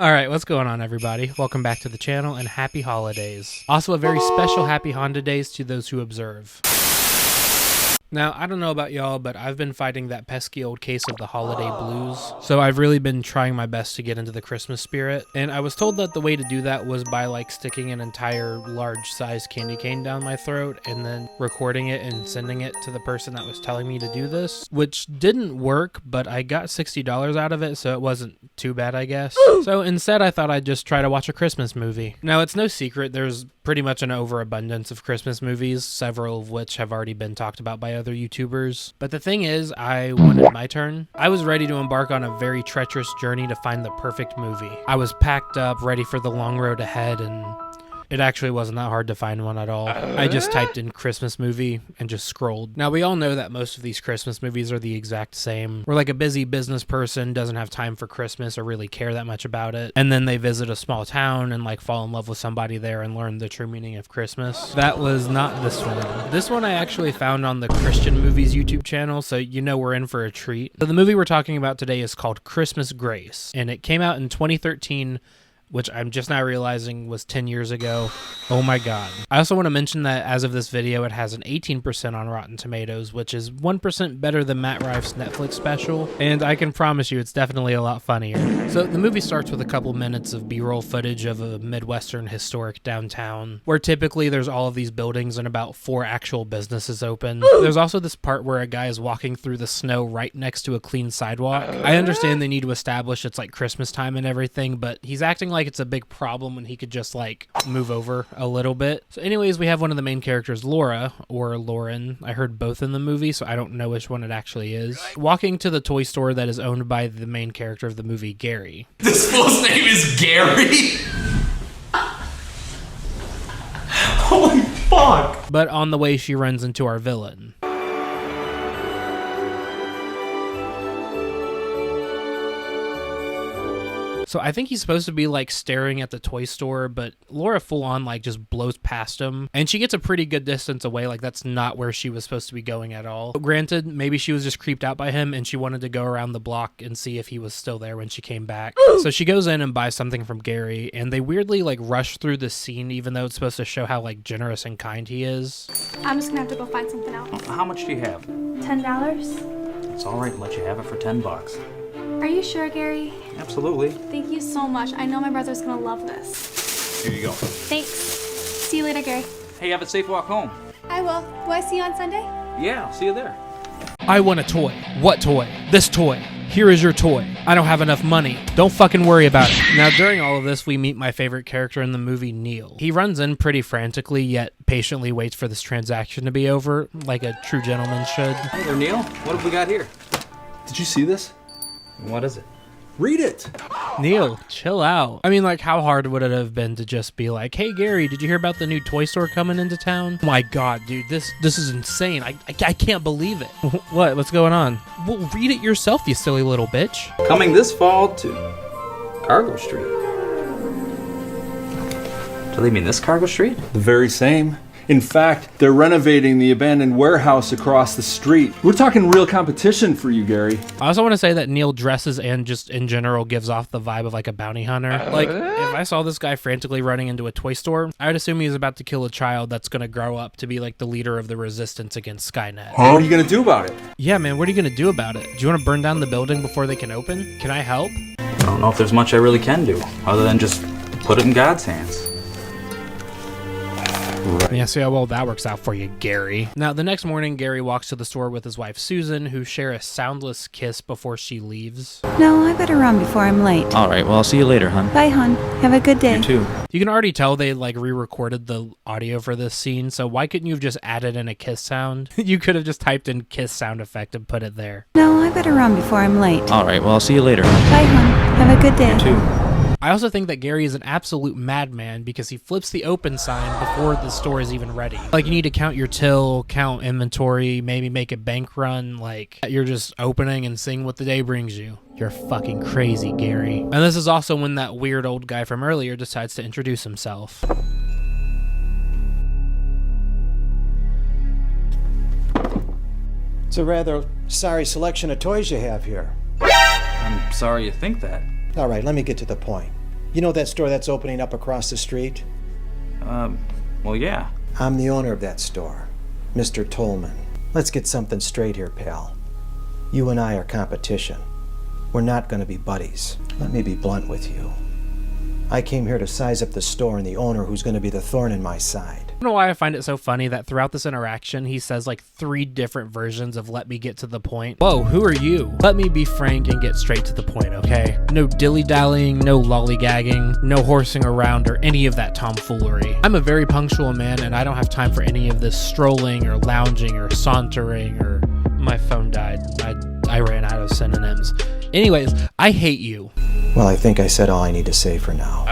Alright, what's going on, everybody? Welcome back to the channel and happy holidays. Also a very special happy Honda days to those who observe. Now, I don't know about y'all, but I've been fighting that pesky old case of the holiday blues, so I've really been trying my best to get into the Christmas spirit, and I was told that the way to do that was by like sticking an entire large-sized candy cane down my throat and then recording it and sending it to the person that was telling me to do this, which didn't work, but I got $60 out of it, so it wasn't too bad, I guess. So instead, I thought I'd just try to watch a Christmas movie. Now, it's no secret, there's pretty much an overabundance of Christmas movies, several of which have already been talked about by other YouTubers. But the thing is, I wanted my turn. I was ready to embark on a very treacherous journey to find the perfect movie. I was packed up, ready for the long road ahead, and it actually wasn't that hard to find one at all. I just typed in Christmas movie and just scrolled. Now, we all know that most of these Christmas movies are the exact same. Where like a busy business person doesn't have time for Christmas or really care that much about it. And then they visit a small town and like fall in love with somebody there and learn the true meaning of Christmas. That was not this one. This one I actually found on the Christian Movies YouTube channel, so you know we're in for a treat. So the movie we're talking about today is called Christmas Grace, and it came out in 2013, which I'm just now realizing was 10 years ago. Oh my god. I also want to mention that as of this video, it has an 18% on Rotten Tomatoes, which is 1% better than Matt Rife's Netflix special, and I can promise you it's definitely a lot funnier. So the movie starts with a couple minutes of B-roll footage of a Midwestern historic downtown, where typically there's all of these buildings and about 4 actual businesses open. There's also this part where a guy is walking through the snow right next to a clean sidewalk. I understand they need to establish it's like Christmas time and everything, but he's acting like it's a big problem when he could just like move over a little bit. So anyways, we have one of the main characters, Laura, or Lauren. I heard both in the movie, so I don't know which one it actually is. Walking to the toy store that is owned by the main character of the movie, Gary. This fool's name is Gary? Holy fuck! But on the way, she runs into our villain. So I think he's supposed to be like staring at the toy store, but Laura full on like just blows past him, and she gets a pretty good distance away. Like that's not where she was supposed to be going at all. Granted, maybe she was just creeped out by him and she wanted to go around the block and see if he was still there when she came back. So she goes in and buys something from Gary, and they weirdly like rush through the scene even though it's supposed to show how like generous and kind he is. I'm just gonna have to go find something else. How much do you have? $10? It's all right, let you have it for 10 bucks. Are you sure, Gary? Absolutely. Thank you so much. I know my brother's gonna love this. Here you go. Thanks. See you later, Gary. Hey, have a safe walk home. I will. Do I see you on Sunday? Yeah, I'll see you there. I want a toy. What toy? This toy. Here is your toy. I don't have enough money. Don't fucking worry about it. Now, during all of this, we meet my favorite character in the movie, Neil. He runs in pretty frantically, yet patiently waits for this transaction to be over, like a true gentleman should. Hey there, Neil. What have we got here? Did you see this? What is it? Read it! Neil, chill out. I mean, like, how hard would it have been to just be like, hey, Gary, did you hear about the new toy store coming into town? Oh my god, dude, this is insane. I can't believe it. What? What's going on? Well, read it yourself, you silly little bitch. Coming this fall to Cargo Street. Do they mean this Cargo Street? The very same. In fact, they're renovating the abandoned warehouse across the street. We're talking real competition for you, Gary. I also want to say that Neil dresses and just in general gives off the vibe of like a bounty hunter. Like, if I saw this guy frantically running into a toy store, I would assume he was about to kill a child that's going to grow up to be like the leader of the resistance against Skynet. What are you gonna do about it? Yeah, man, what are you going to do about it? Do you want to burn down the building before they can open? Can I help? I don't know if there's much I really can do, other than just put it in God's hands. Right. Yeah, see how well that works out for you, Gary. Now, the next morning, Gary walks to the store with his wife, Susan, who share a soundless kiss before she leaves. No, I better run before I'm late. All right, well, I'll see you later, hun. Bye, hon. Have a good day. You too. You can already tell they like re-recorded the audio for this scene, so why couldn't you have just added in a kiss sound? You could have just typed in kiss sound effect and put it there. No, I better run before I'm late. All right, well, I'll see you later, hun. Bye, hon. Have a good day. You too. I also think that Gary is an absolute madman because he flips the open sign before the store is even ready. Like, you need to count your till, count inventory, maybe make a bank run. Like, you're just opening and seeing what the day brings you. You're fucking crazy, Gary. And this is also when that weird old guy from earlier decides to introduce himself. It's a rather sorry selection of toys you have here. I'm sorry you think that. All right, let me get to the point. You know that store that's opening up across the street? Well, yeah. I'm the owner of that store, Mr. Tollman. Let's get something straight here, pal. You and I are competition. We're not going to be buddies. Let me be blunt with you. I came here to size up the store and the owner who's going to be the thorn in my side. I don't know why I find it so funny that throughout this interaction, he says like 3 different versions of let me get to the point. Whoa, who are you? Let me be frank and get straight to the point, okay? No dilly-dallying, no lollygagging, no horsing around or any of that tomfoolery. I'm a very punctual man and I don't have time for any of this strolling or lounging or sauntering or... My phone died. I ran out of synonyms. Anyways, I hate you. Well, I think I said all I need to say for now.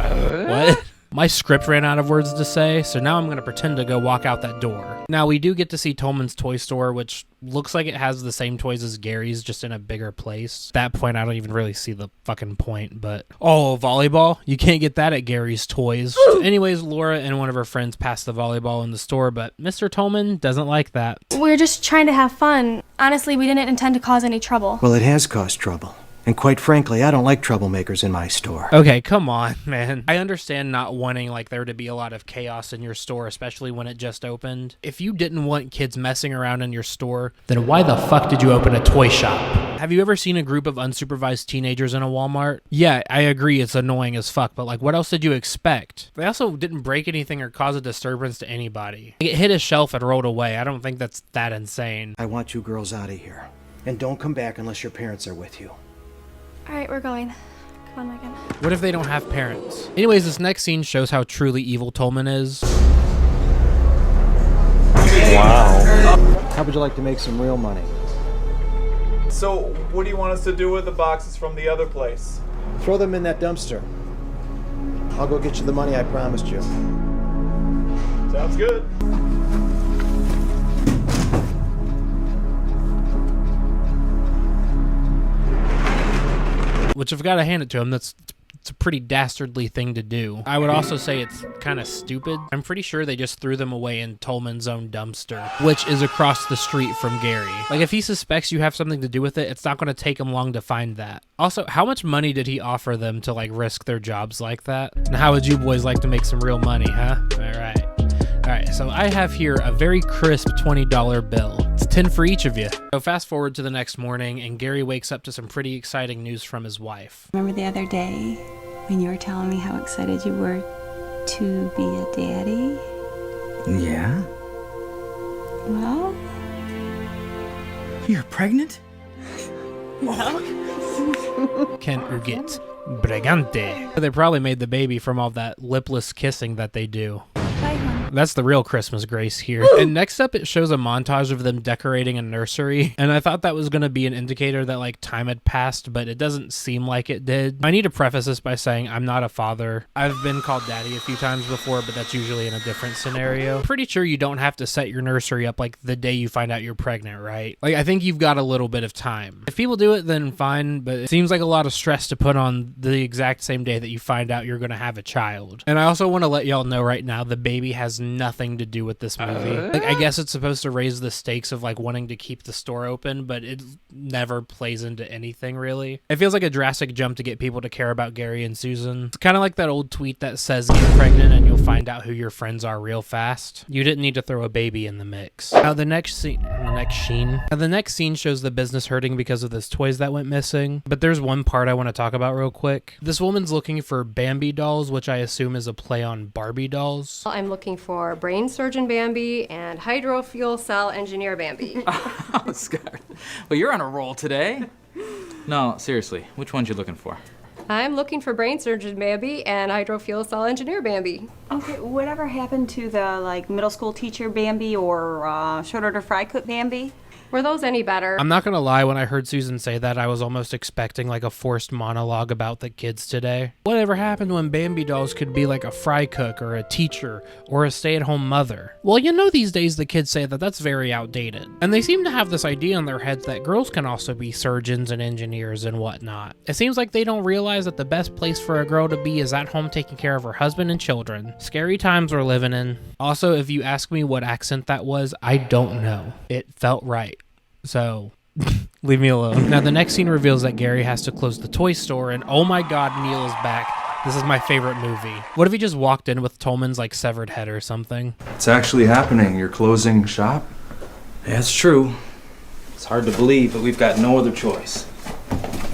What? My script ran out of words to say, so now I'm going to pretend to go walk out that door. Now, we do get to see Tollman's toy store, which looks like it has the same toys as Gary's, just in a bigger place. At that point, I don't even really see the fucking point, but... Oh, volleyball? You can't get that at Gary's Toys. Anyways, Laura and one of her friends pass the volleyball in the store, but Mr. Tollman doesn't like that. We're just trying to have fun. Honestly, we didn't intend to cause any trouble. Well, it has caused trouble. And quite frankly, I don't like troublemakers in my store. Okay, come on, man. I understand not wanting like there to be a lot of chaos in your store, especially when it just opened. If you didn't want kids messing around in your store, then why the fuck did you open a toy shop? Have you ever seen a group of unsupervised teenagers in a Walmart? Yeah, I agree it's annoying as fuck, but like what else did you expect? They also didn't break anything or cause a disturbance to anybody. It hit a shelf and rolled away. I don't think that's that insane. I want you girls out of here. And don't come back unless your parents are with you. All right, we're going. Come on, Megan. What if they don't have parents? Anyways, this next scene shows how truly evil Tollman is. Wow. How would you like to make some real money? So, what do you want us to do with the boxes from the other place? Throw them in that dumpster. I'll go get you the money I promised you. Sounds good. Which I've got to hand it to him, it's a pretty dastardly thing to do. I would also say it's kind of stupid. I'm pretty sure they just threw them away in Tollman's own dumpster, which is across the street from Gary. Like, if he suspects you have something to do with it, it's not going to take him long to find that. Also, how much money did he offer them to, like, risk their jobs like that? And how would you boys like to make some real money, huh? All right, so I have here a very crisp $20 bill. It's 10 for each of you. So fast forward to the next morning, and Gary wakes up to some pretty exciting news from his wife. Remember the other day when you were telling me how excited you were to be a daddy? Yeah? Well? You're pregnant? Can Ugit Bregante. They probably made the baby from all that lipless kissing that they do. Bye, hon. That's the real Christmas grace here. And next up, it shows a montage of them decorating a nursery. And I thought that was going to be an indicator that like time had passed, but it doesn't seem like it did. I need to preface this by saying I'm not a father. I've been called daddy a few times before, but that's usually in a different scenario. Pretty sure you don't have to set your nursery up like the day you find out you're pregnant, right? Like, I think you've got a little bit of time. If people do it, then fine, but it seems like a lot of stress to put on the exact same day that you find out you're going to have a child. And I also want to let y'all know right now, the baby has nothing to do with this movie. Like, I guess it's supposed to raise the stakes of like wanting to keep the store open, but it never plays into anything really. It feels like a drastic jump to get people to care about Gary and Susan. It's kind of like that old tweet that says get pregnant and you'll find out who your friends are real fast. You didn't need to throw a baby in the mix. Now the next scene shows the business hurting because of those toys that went missing. But there's one part I want to talk about real quick. This woman's looking for Bambi dolls, which I assume is a play on Barbie dolls. I'm looking for brain surgeon Bambi and hydrofuel cell engineer Bambi. Oh, Scott. Well, you're on a roll today. No, seriously, which one's you looking for? I'm looking for brain surgeon Bambi and hydrofuel cell engineer Bambi. Okay, whatever happened to the, like, middle school teacher Bambi or short order fry cook Bambi? Were those any better? I'm not gonna lie, when I heard Susan say that, I was almost expecting like a forced monologue about the kids today. Whatever happened when Bambi dolls could be like a fry cook or a teacher or a stay-at-home mother? Well, you know, these days the kids say that that's very outdated. And they seem to have this idea in their heads that girls can also be surgeons and engineers and whatnot. It seems like they don't realize that the best place for a girl to be is at home taking care of her husband and children. Scary times we're living in. Also, if you ask me what accent that was, I don't know. It felt right. So, leave me alone. Now, the next scene reveals that Gary has to close the toy store, and oh my god, Neil is back. This is my favorite movie. What if he just walked in with Tollman's like severed head or something? It's actually happening. You're closing shop? Yeah, it's true. It's hard to believe, but we've got no other choice.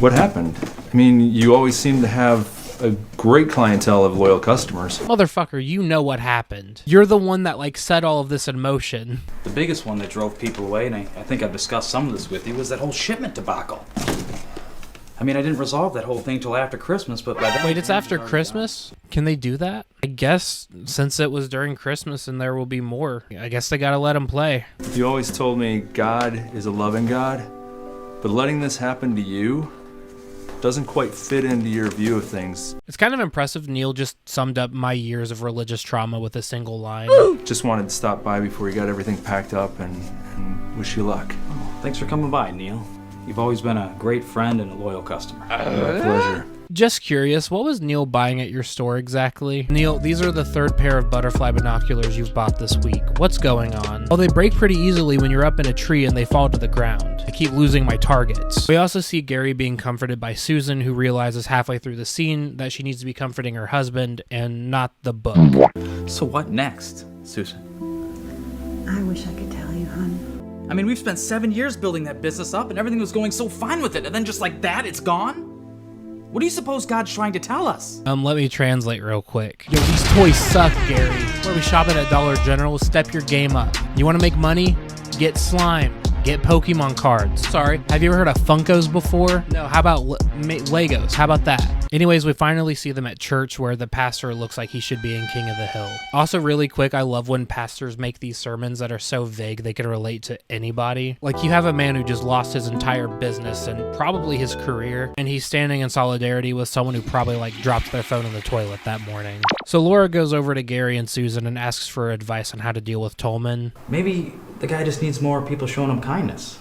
What happened? I mean, you always seem to have a great clientele of loyal customers. Motherfucker, you know what happened. You're the one that like set all of this in motion. The biggest one that drove people away, and I think I've discussed some of this with you, was that whole shipment debacle. I mean, I didn't resolve that whole thing till after Christmas, but by then... Wait, it's after Christmas? Can they do that? I guess since it was during Christmas and there will be more, I guess they gotta let them play. You always told me God is a loving God, but letting this happen to you doesn't quite fit into your view of things. It's kind of impressive Neil just summed up my years of religious trauma with a single line. Just wanted to stop by before you got everything packed up and wish you luck. Oh, thanks for coming by, Neil. You've always been a great friend and a loyal customer. My pleasure. Just curious, what was Neil buying at your store exactly? Neil, these are the third pair of butterfly binoculars you've bought this week. What's going on? Oh, they break pretty easily when you're up in a tree and they fall to the ground. I keep losing my targets. We also see Gary being comforted by Susan, who realizes halfway through the scene that she needs to be comforting her husband and not the book. So what next, Susan? I wish I could tell you, hon. I mean, we've spent 7 years building that business up and everything was going so fine with it, and then just like that, it's gone? What do you suppose God's trying to tell us? Let me translate real quick. Yo, these toys suck, Gary. Where we shopping at Dollar General, step your game up. You want to make money? Get slime. Get Pokemon cards. Sorry, have you ever heard of Funkos before? No, how about Legos? How about that? Anyways, we finally see them at church where the pastor looks like he should be in King of the Hill. Also, really quick, I love when pastors make these sermons that are so vague they can relate to anybody. Like, you have a man who just lost his entire business and probably his career, and he's standing in solidarity with someone who probably like dropped their phone in the toilet that morning. So Laura goes over to Gary and Susan and asks for advice on how to deal with Tollman. Maybe the guy just needs more people showing him kindness.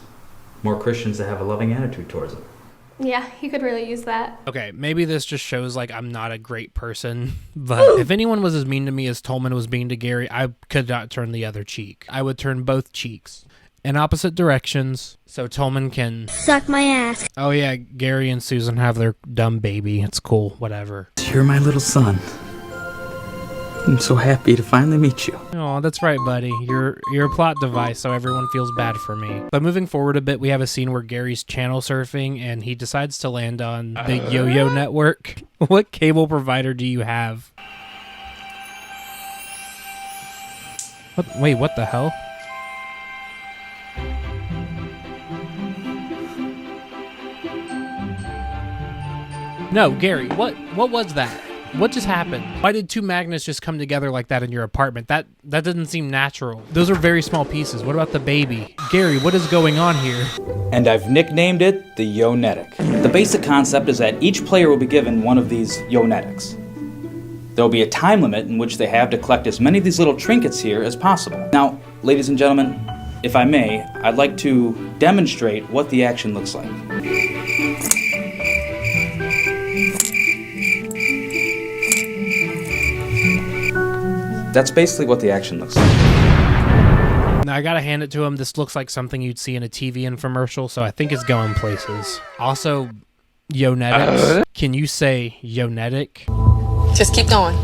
More Christians that have a loving attitude towards him. Yeah, he could really use that. Okay, maybe this just shows like I'm not a great person, but if anyone was as mean to me as Tollman was being to Gary, I could not turn the other cheek. I would turn both cheeks in opposite directions so Tollman can Suck my ass. Oh yeah, Gary and Susan have their dumb baby. It's cool, whatever. You're my little son. I'm so happy to finally meet you. Oh, that's right, buddy. You're a plot device, so everyone feels bad for me. But moving forward a bit, we have a scene where Gary's channel surfing, and he decides to land on the Yo-Yo Network. What cable provider do you have? Wait, what the hell? No, Gary, what was that? What just happened? Why did two magnets just come together like that in your apartment? That doesn't seem natural. Those are very small pieces. What about the baby? Gary, what is going on here? And I've nicknamed it the Yo-Netic. The basic concept is that each player will be given one of these Yo-Netics. There will be a time limit in which they have to collect as many of these little trinkets here as possible. Now, ladies and gentlemen, if I may, I'd like to demonstrate what the action looks like. That's basically what the action looks like. Now, I gotta hand it to him. This looks like something you'd see in a TV infomercial, so I think it's going places. Also, Yo-Netics. Can you say Yo-Netic? Just keep going.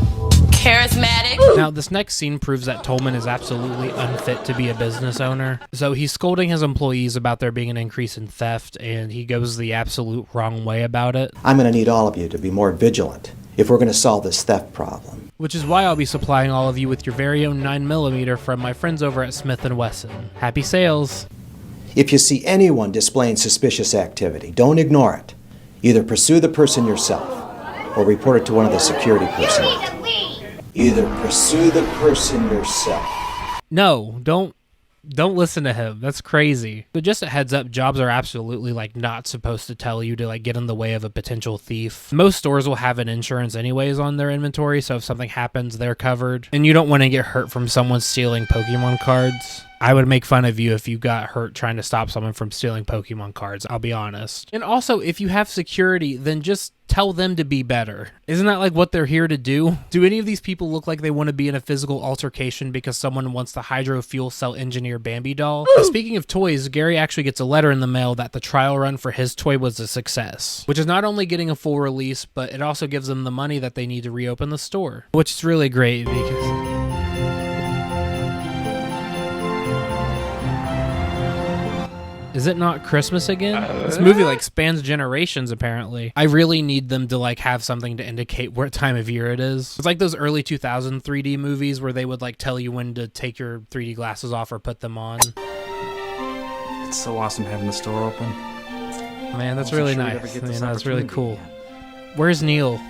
Charismatic. Now, this next scene proves that Tollman is absolutely unfit to be a business owner. So he's scolding his employees about there being an increase in theft, and he goes the absolute wrong way about it. I'm going to need all of you to be more vigilant if we're going to solve this theft problem. Which is why I'll be supplying all of you with your very own 9mm from my friends over at Smith & Wesson. Happy sales! If you see anyone displaying suspicious activity, don't ignore it. Either pursue the person yourself or report it to one of the security personnel. Either pursue the person yourself. No, don't listen to him. That's crazy. But just a heads up, jobs are absolutely like not supposed to tell you to like get in the way of a potential thief. Most stores will have an insurance anyways on their inventory, so if something happens, they're covered. And you don't want to get hurt from someone stealing Pokemon cards. I would make fun of you if you got hurt trying to stop someone from stealing Pokemon cards, I'll be honest. And also, if you have security, then just tell them to be better. Isn't that like what they're here to do? Do any of these people look like they want to be in a physical altercation because someone wants to hydro fuel cell engineer Bambi doll? Speaking of toys, Gary actually gets a letter in the mail that the trial run for his toy was a success, which is not only getting a full release, but it also gives them the money that they need to reopen the store, which is really great because... Is it not Christmas again? This movie like spans generations apparently. I really need them to like have something to indicate what time of year it is. It's like those early 2000 3D movies where they would like tell you when to take your 3D glasses off or put them on. It's so awesome having the store open. Man, that's really nice. Man, that's really cool. Where's Neil?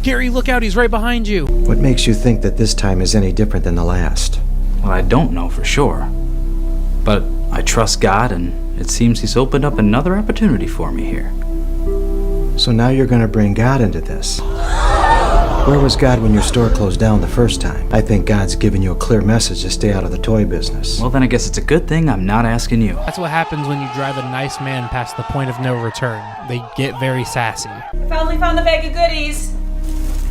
Gary, look out, he's right behind you. What makes you think that this time is any different than the last? Well, I don't know for sure. But I trust God, and it seems He's opened up another opportunity for me here. So now you're going to bring God into this. Where was God when your store closed down the first time? I think God's given you a clear message to stay out of the toy business. Well, then I guess it's a good thing I'm not asking you. That's what happens when you drive a nice man past the point of no return. They get very sassy. I finally found the bag of goodies.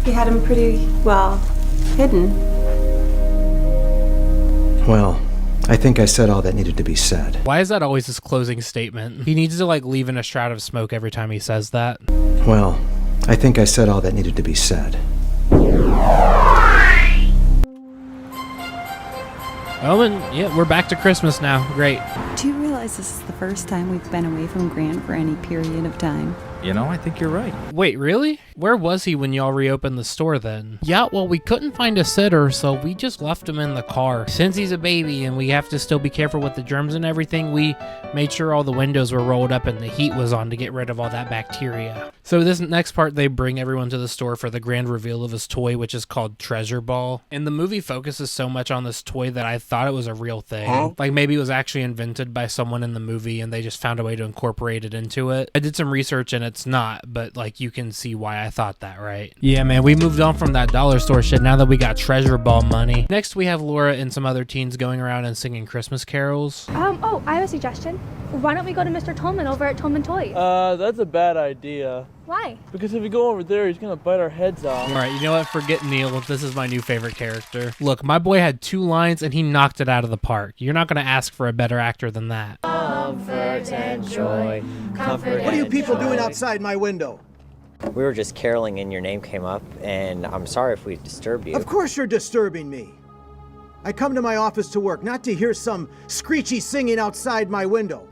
You had them pretty well hidden. Well, I think I said all that needed to be said. Why is that always his closing statement? He needs to like leave in a shroud of smoke every time he says that. Well, I think I said all that needed to be said. Oh, and yeah, we're back to Christmas now. Great. Do you realize this is the first time we've been away from Grant for any period of time? You know, I think you're right. Wait, really? Where was he when y'all reopened the store then? Yeah, well, we couldn't find a sitter, so we just left him in the car. Since he's a baby and we have to still be careful with the germs and everything, we made sure all the windows were rolled up and the heat was on to get rid of all that bacteria. So this next part, they bring everyone to the store for the grand reveal of his toy, which is called Treasure Ball. And the movie focuses so much on this toy that I thought it was a real thing. Huh? Like maybe it was actually invented by someone in the movie and they just found a way to incorporate it into it. I did some research and it's not, but like you can see why I thought that, right? Yeah, man, we moved on from that dollar store shit now that we got Treasure Ball money. Next, we have Laura and some other teens going around and singing Christmas carols. Oh, I have a suggestion. Why don't we go to Mr. Tollman over at Tollman Toys? That's a bad idea. Why? Because if we go over there, he's gonna bite our heads off. All right, you know what? Forget Neil. This is my new favorite character. Look, my boy had 2 lines and he knocked it out of the park. You're not gonna ask for a better actor than that. Comfort and joy. Comfort. What are you people doing outside my window? We were just caroling and your name came up, and I'm sorry if we disturbed you. Of course you're disturbing me. I come to my office to work, not to hear some screechy singing outside my window.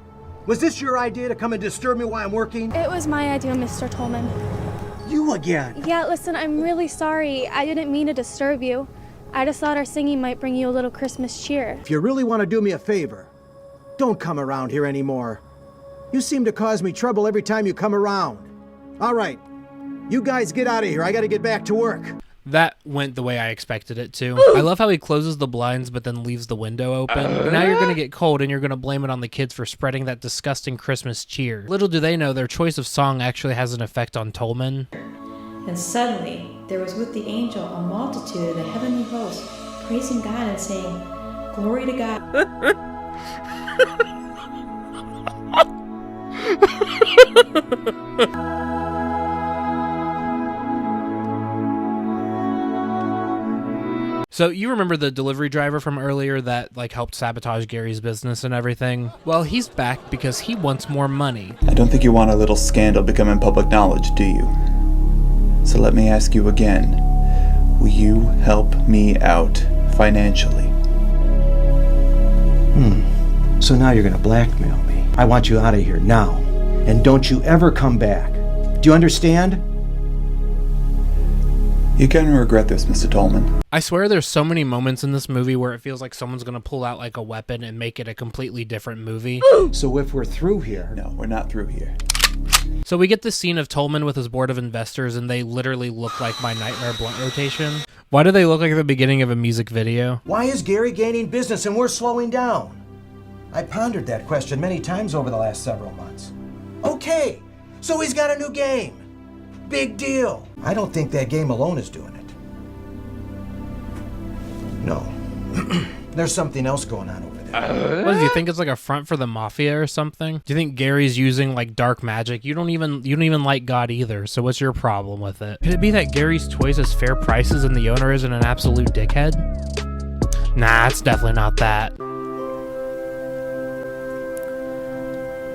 Was this your idea to come and disturb me while I'm working? It was my idea, Mr. Tollman. You again? Yeah, listen, I'm really sorry. I didn't mean to disturb you. I just thought our singing might bring you a little Christmas cheer. If you really want to do me a favor, don't come around here anymore. You seem to cause me trouble every time you come around. All right, you guys get out of here. I got to get back to work. That went the way I expected it to. I love how he closes the blinds but then leaves the window open. Now you're going to get cold and you're going to blame it on the kids for spreading that disgusting Christmas cheer. Little do they know their choice of song actually has an effect on Tollman. And suddenly there was with the angel a multitude of the heavenly host, praising God and saying, "Glory to God." So you remember the delivery driver from earlier that like helped sabotage Gary's business and everything? Well, he's back because he wants more money. I don't think you want a little scandal becoming public knowledge, do you? So let me ask you again. Will you help me out financially? So now you're gonna blackmail me. I want you out of here now. And don't you ever come back. Do you understand? You're gonna regret this, Mr. Tollman. I swear there's so many moments in this movie where it feels like someone's gonna pull out like a weapon and make it a completely different movie. So if we're through here... No, we're not through here. So we get this scene of Tollman with his board of investors and they literally look like my Nightmare blunt rotation. Why do they look like the beginning of a music video? Why is Gary gaining business and we're slowing down? I pondered that question many times over the last several months. Okay, so he's got a new game. Big deal. I don't think that game alone is doing it. No. There's something else going on over there. What, do you think it's like a front for the mafia or something? Do you think Gary's using like dark magic? You don't even like God either, so what's your problem with it? Could it be that Gary's Toys has fair prices and the owner isn't an absolute dickhead? Nah, it's definitely not that.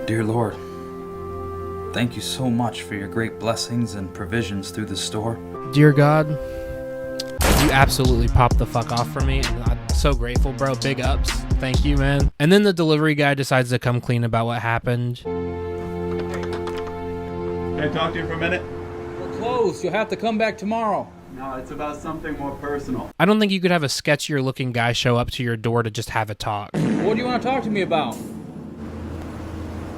Dear Lord, thank you so much for your great blessings and provisions through this store. Dear God, you absolutely popped the fuck off for me, and I'm so grateful, bro. Big ups. Thank you, man. And then the delivery guy decides to come clean about what happened. Can I talk to you for a minute? We're closed. You'll have to come back tomorrow. No, it's about something more personal. I don't think you could have a sketchier looking guy show up to your door to just have a talk. What do you want to talk to me about?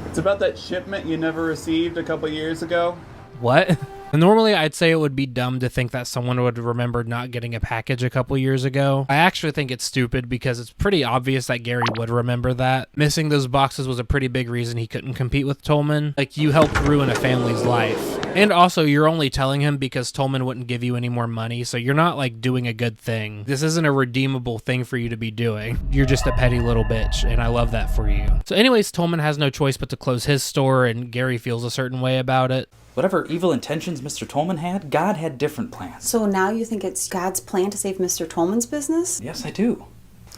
It's about that shipment you never received a couple years ago. What? Normally, I'd say it would be dumb to think that someone would remember not getting a package a couple years ago. I actually think it's stupid because it's pretty obvious that Gary would remember that. Missing those boxes was a pretty big reason he couldn't compete with Tollman. Like, you helped ruin a family's life. And also, you're only telling him because Tollman wouldn't give you any more money, so you're not, like, doing a good thing. This isn't a redeemable thing for you to be doing. You're just a petty little bitch, and I love that for you. So anyways, Tollman has no choice but to close his store, and Gary feels a certain way about it. Whatever evil intentions Mr. Tollman had, God had different plans. So now you think it's God's plan to save Mr. Tollman's business? Yes, I do.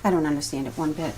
I don't understand it one bit.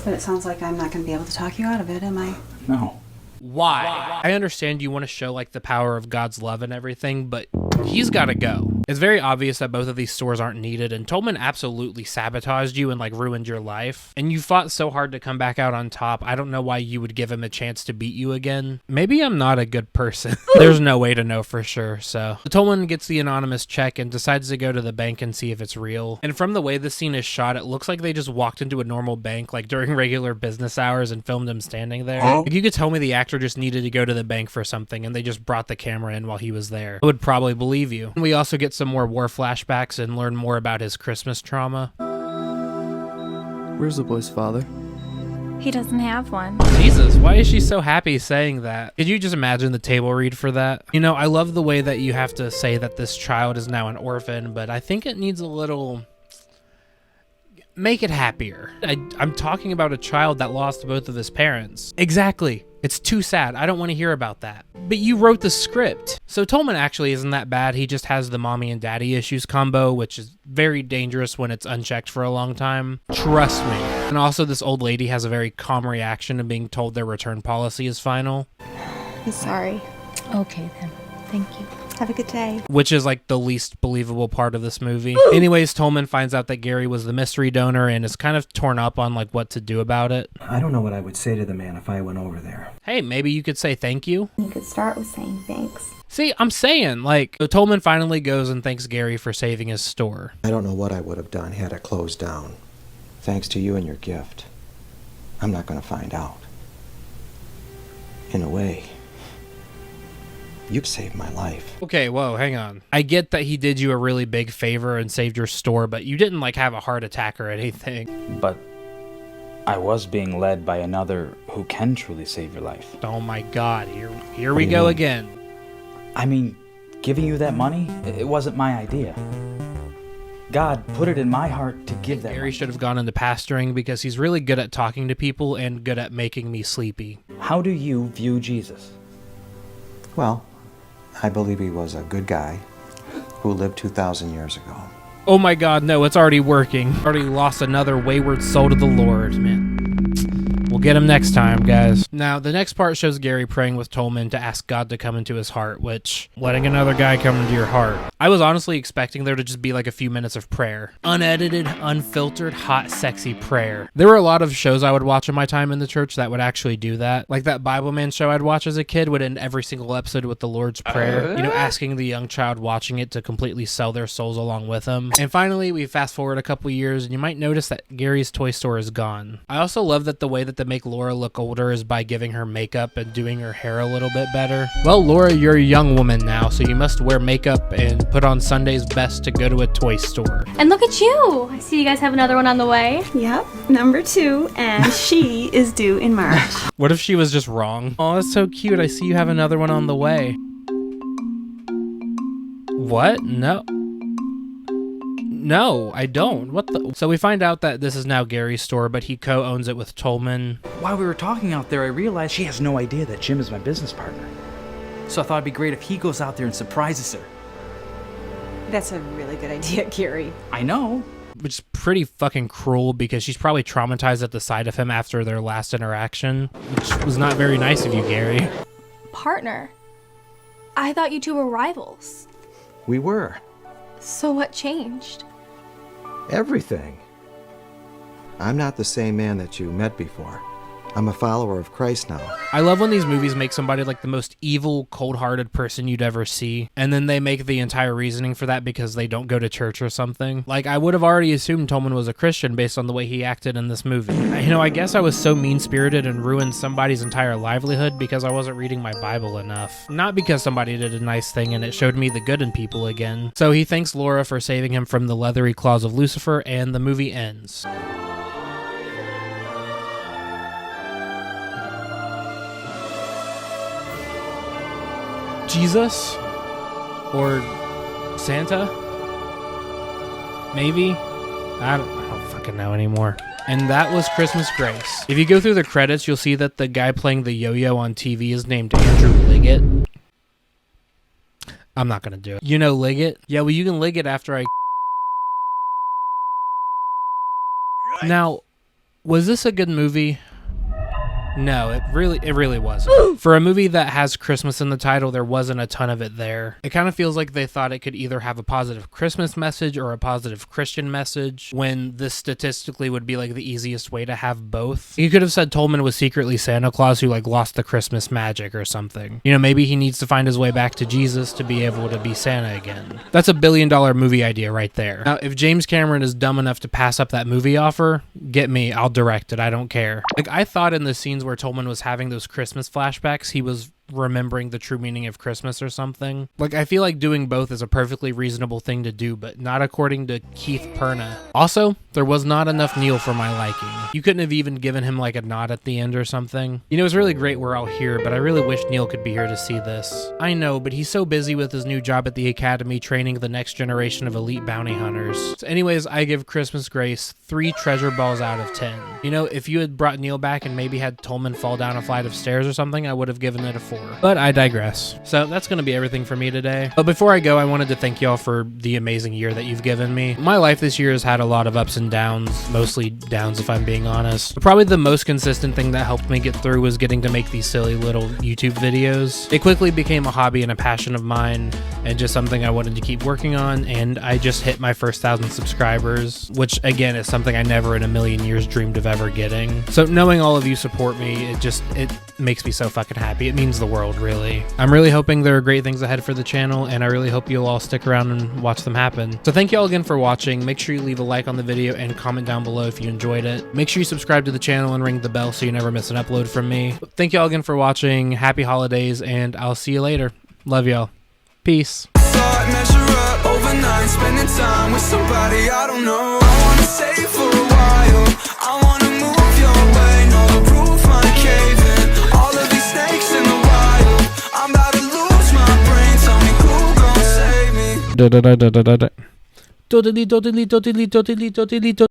But it sounds like I'm not going to be able to talk you out of it, am I? No. Why? I understand you want to show like the power of God's love and everything, but he's got to go. It's very obvious that both of these stores aren't needed, and Tollman absolutely sabotaged you and like ruined your life. And you fought so hard to come back out on top. I don't know why you would give him a chance to beat you again. Maybe I'm not a good person. There's no way to know for sure. So Tollman gets the anonymous check and decides to go to the bank and see if it's real. And from the way the scene is shot, it looks like they just walked into a normal bank like during regular business hours and filmed him standing there. Like, you could tell me the actor just needed to go to the bank for something and they just brought the camera in while he was there. I would probably believe you. We also get some more war flashbacks and learn more about his Christmas trauma. Where's the boy's father? He doesn't have one. Jesus, why is she so happy saying that? Could you just imagine the table read for that? You know, I love the way that you have to say that this child is now an orphan, but I think it needs a little... Make it happier. I'm talking about a child that lost both of his parents. Exactly. It's too sad. I don't want to hear about that. But you wrote the script. So Tollman actually isn't that bad. He just has the mommy and daddy issues combo, which is very dangerous when it's unchecked for a long time. Trust me. And also this old lady has a very calm reaction to being told their return policy is final. I'm sorry. Okay then. Thank you. Have a good day. Which is like the least believable part of this movie. Anyways, Tollman finds out that Gary was the mystery donor and is kind of torn up on like what to do about it. I don't know what I would say to the man if I went over there. Hey, maybe you could say thank you. You could start with saying thanks. See, I'm saying, like, so Tollman finally goes and thanks Gary for saving his store. I don't know what I would have done had it closed down. Thanks to you and your gift. I'm not going to find out. In a way, you've saved my life. Okay, whoa, hang on. I get that he did you a really big favor and saved your store, but you didn't, like, have a heart attack or anything. But I was being led by another who can truly save your life. Oh my God, here we go again. I mean, giving you that money, it wasn't my idea. God put it in my heart to give that. Gary should have gone into pastoring because he's really good at talking to people and good at making me sleepy. How do you view Jesus? Well, I believe he was a good guy who lived 2,000 years ago. Oh my God, no, it's already working. Already lost another wayward soul to the Lord, man. We'll get him next time, guys. Now, the next part shows Gary praying with Tollman to ask God to come into his heart, which, letting another guy come into your heart. I was honestly expecting there to just be like a few minutes of prayer. Unedited, unfiltered, hot, sexy prayer. There were a lot of shows I would watch in my time in the church that would actually do that. Like that Bible Man show I'd watch as a kid would end every single episode with the Lord's Prayer. You know, asking the young child watching it to completely sell their souls along with him. And finally, we fast forward a couple years and you might notice that Gary's toy store is gone. I also love that the way that they make Laura look older is by giving her makeup and doing her hair a little bit better. Well, Laura, you're a young woman now, so you must wear makeup and put on Sunday's best to go to a toy store. And look at you! I see you guys have another one on the way. Yep, number 2, and she is due in March. What if she was just wrong? Oh, that's so cute. I see you have another one on the way. What? No. No, I don't. What the? So we find out that this is now Gary's store, but he co-owns it with Tollman. While we were talking out there, I realized she has no idea that Jim is my business partner. So I thought it'd be great if he goes out there and surprises her. That's a really good idea, Gary. I know. Which is pretty fucking cruel because she's probably traumatized at the sight of him after their last interaction, which was not very nice of you, Gary. Partner? I thought you two were rivals. We were. So what changed? Everything. I'm not the same man that you met before. I'm a follower of Christ now. I love when these movies make somebody like the most evil, cold-hearted person you'd ever see, and then they make the entire reasoning for that because they don't go to church or something. Like, I would have already assumed Tollman was a Christian based on the way he acted in this movie. You know, I guess I was so mean-spirited and ruined somebody's entire livelihood because I wasn't reading my Bible enough. Not because somebody did a nice thing and it showed me the good in people again. So he thanks Laura for saving him from the leathery claws of Lucifer, and the movie ends. Jesus? Or Santa? Maybe? I don't fucking know anymore. And that was Christmas Grace. If you go through the credits, you'll see that the guy playing the yo-yo on TV is named Andrew Liggett. I'm not gonna do it. You know Liggett? Yeah, well, you can Liggett after I... Now, was this a good movie? No, it really wasn't. For a movie that has Christmas in the title, there wasn't a ton of it there. It kind of feels like they thought it could either have a positive Christmas message or a positive Christian message, when this statistically would be like the easiest way to have both. You could have said Tollman was secretly Santa Claus who like lost the Christmas magic or something. You know, maybe he needs to find his way back to Jesus to be able to be Santa again. That's a $1 billion movie idea right there. Now, if James Cameron is dumb enough to pass up that movie offer, get me, I'll direct it, I don't care. Like, I thought in the scenes where Tollman was having those Christmas flashbacks, he was remembering the true meaning of Christmas or something. Like, I feel like doing both is a perfectly reasonable thing to do, but not according to Keith Perna. Also, there was not enough Neil for my liking. You couldn't have even given him like a nod at the end or something. You know, it's really great we're all here, but I really wish Neil could be here to see this. I know, but he's so busy with his new job at the Academy training the next generation of elite bounty hunters. So anyways, I give Christmas Grace 3 treasure balls out of 10. You know, if you had brought Neil back and maybe had Tollman fall down a flight of stairs or something, I would have given it a 4. But I digress. So that's going to be everything for me today. But before I go, I wanted to thank y'all for the amazing year that you've given me. My life this year has had a lot of ups and downs, mostly downs if I'm being honest. But probably the most consistent thing that helped me get through was getting to make these silly little YouTube videos. It quickly became a hobby and a passion of mine, and just something I wanted to keep working on, and I just hit my first 1,000 subscribers, which again is something I never in a million years dreamed of ever getting. So knowing all of you support me, it makes me so fucking happy. It means the world, really. I'm really hoping there are great things ahead for the channel, and I really hope you'll all stick around and watch them happen. So thank you all again for watching. Make sure you leave a like on the video and comment down below if you enjoyed it. Make sure you subscribe to the channel and ring the bell so you never miss an upload from me. Thank you all again for watching. Happy holidays, and I'll see you later. Love y'all. Peace. Spending time with somebody I don't know. I wanna stay for a while. I wanna move your way. No, the roof might cave in. All of these snakes in the wild. I'm about to lose my brain. Tell me who gon' save me.